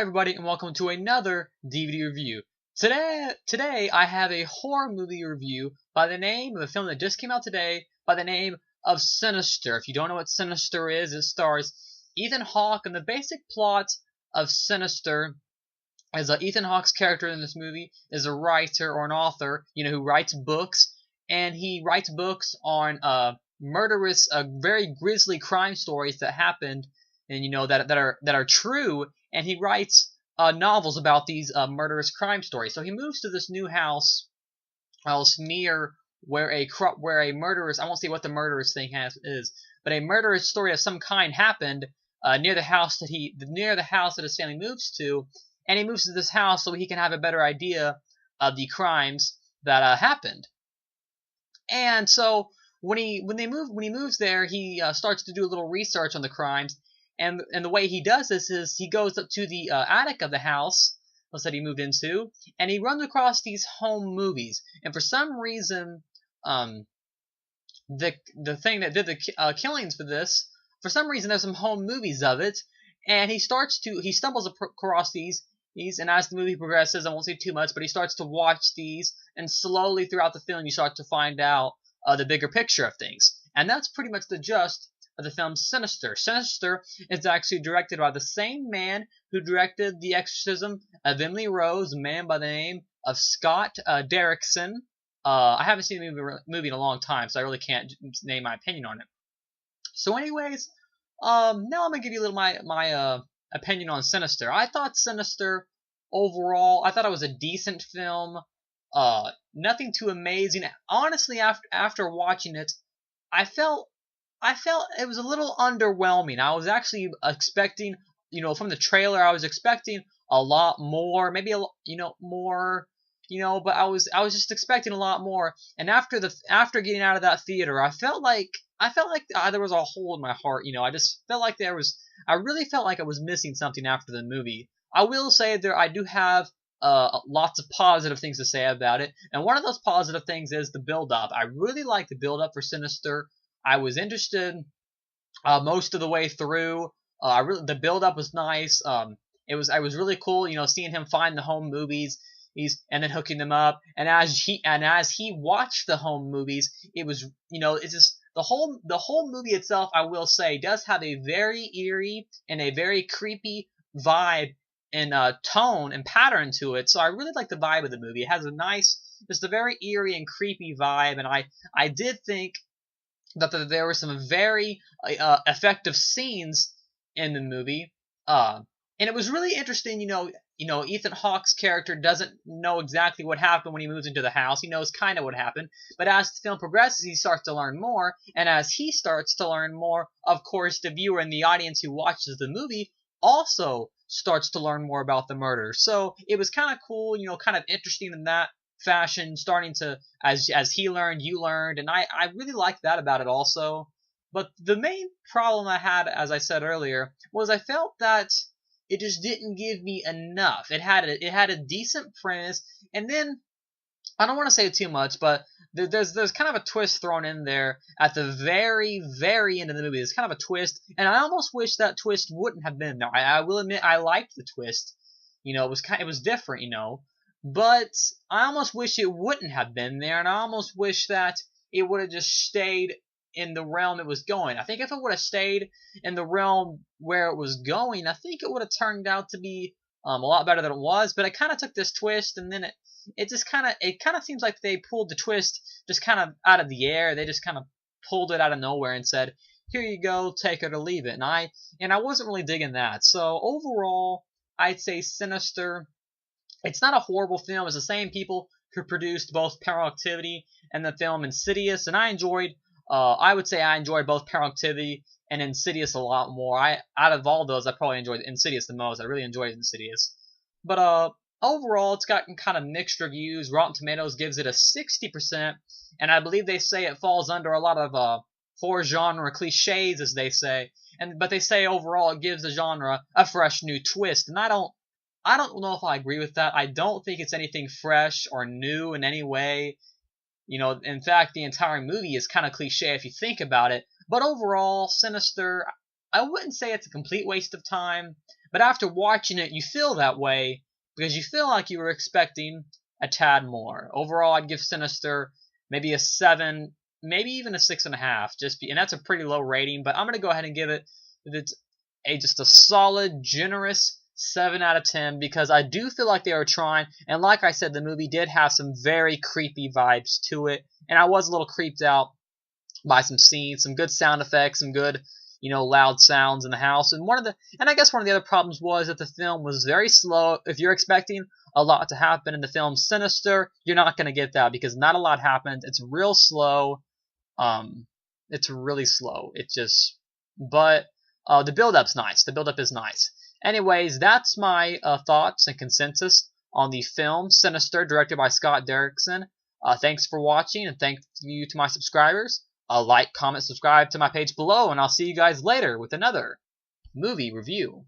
everybody, and welcome to another DVD review. Today I have a horror movie review by the name of a film that just came out today by the name of Sinister. If you don't know what Sinister is, it stars Ethan Hawke, and the basic plot of Sinister is Ethan Hawke's character in this movie is a writer or an author, who writes books, and he writes books on murderous, very grisly crime stories that happened, and that are true. And he writes novels about these murderous crime stories. So he moves to this new house near where a murderous, I won't say what the murderous thing is, but a murderous story of some kind happened near the house that his family moves to. And he moves to this house so he can have a better idea of the crimes that happened. And so when he moves there, he starts to do a little research on the crimes. And the way he does this is he goes up to the attic of the house that he moved into, and he runs across these home movies. And for some reason, the thing that did the killings for this, for some reason, there's some home movies of it, and he stumbles across these, and as the movie progresses, I won't say too much, but he starts to watch these, and slowly throughout the film, you start to find out the bigger picture of things. And that's pretty much the gist of the film Sinister. Sinister is actually directed by the same man who directed The Exorcism of Emily Rose, a man by the name of Scott Derrickson. I haven't seen the movie in a long time, so I really can't name my opinion on it. So anyways, now I'm going to give you a little my opinion on Sinister. I thought Sinister, overall, I thought it was a decent film. Nothing too amazing. Honestly, after watching it, I felt it was a little underwhelming. I was actually expecting, from the trailer, I was expecting a lot more, maybe more, but I was just expecting a lot more. And after getting out of that theater, I felt like there was a hole in my heart. I just felt like I really felt like I was missing something after the movie. I will say I do have lots of positive things to say about it, and one of those positive things is the build-up. I really like the build-up for Sinister. I was interested most of the way through. The build-up was nice. I was really cool, seeing him find the home movies, and then hooking them up. And as he watched the home movies, it was, it's just the whole movie itself, I will say, does have a very eerie and a very creepy vibe and tone and pattern to it. So I really like the vibe of the movie. It has just a very eerie and creepy vibe, and I did think that there were some very effective scenes in the movie, and it was really interesting. Ethan Hawke's character doesn't know exactly what happened when he moves into the house. He knows kind of what happened, but as the film progresses, he starts to learn more, and as he starts to learn more, of course, the viewer and the audience who watches the movie also starts to learn more about the murder. So it was kind of cool, kind of interesting in that fashion, starting to, as he learned, you learned, and I really liked that about it also. But the main problem I had, as I said earlier, was I felt that it just didn't give me enough. It had a decent premise, and then I don't want to say too much, but there's kind of a twist thrown in there at the very, very end of the movie. There's kind of a twist, and I almost wish that twist wouldn't have been there. I will admit I liked the twist. It was different, but I almost wish it wouldn't have been there, and I almost wish that it would have just stayed in the realm it was going. I think if it would have stayed in the realm where it was going, I think it would have turned out to be a lot better than it was. But it kind of took this twist, and then it kind of seems like they pulled the twist just kind of out of the air. They just kind of pulled it out of nowhere and said, "Here you go, take it or leave it." And I wasn't really digging that. So overall, I'd say Sinister, it's not a horrible film. It's the same people who produced both Paranormal Activity and the film Insidious, and I would say I enjoyed both Paranormal Activity and Insidious a lot more. Out of all those, I probably enjoyed Insidious the most. I really enjoyed Insidious. But overall, it's gotten kind of mixed reviews. Rotten Tomatoes gives it a 60%, and I believe they say it falls under a lot of horror genre cliches, as they say. But they say overall it gives the genre a fresh new twist, and I don't know if I agree with that. I don't think it's anything fresh or new in any way. In fact, the entire movie is kind of cliche if you think about it. But overall, Sinister, I wouldn't say it's a complete waste of time, But after watching it, you feel that way because you feel like you were expecting a tad more. Overall, I'd give Sinister maybe a 7, maybe even a 6.5. And that's a pretty low rating, but I'm gonna go ahead and give it just a solid, generous 7 out of 10 because I do feel like they were trying. And like I said, the movie did have some very creepy vibes to it, and I was a little creeped out by some scenes, some good sound effects, some good, loud sounds in the house. And I guess one of the other problems was that the film was very slow. If you're expecting a lot to happen in the film Sinister, you're not going to get that because not a lot happened. It's real slow. It's really slow. But the build-up's nice. The build-up is nice. Anyways, that's my thoughts and consensus on the film Sinister, directed by Scott Derrickson. Thanks for watching, and thank you to my subscribers. Like, comment, subscribe to my page below, and I'll see you guys later with another movie review.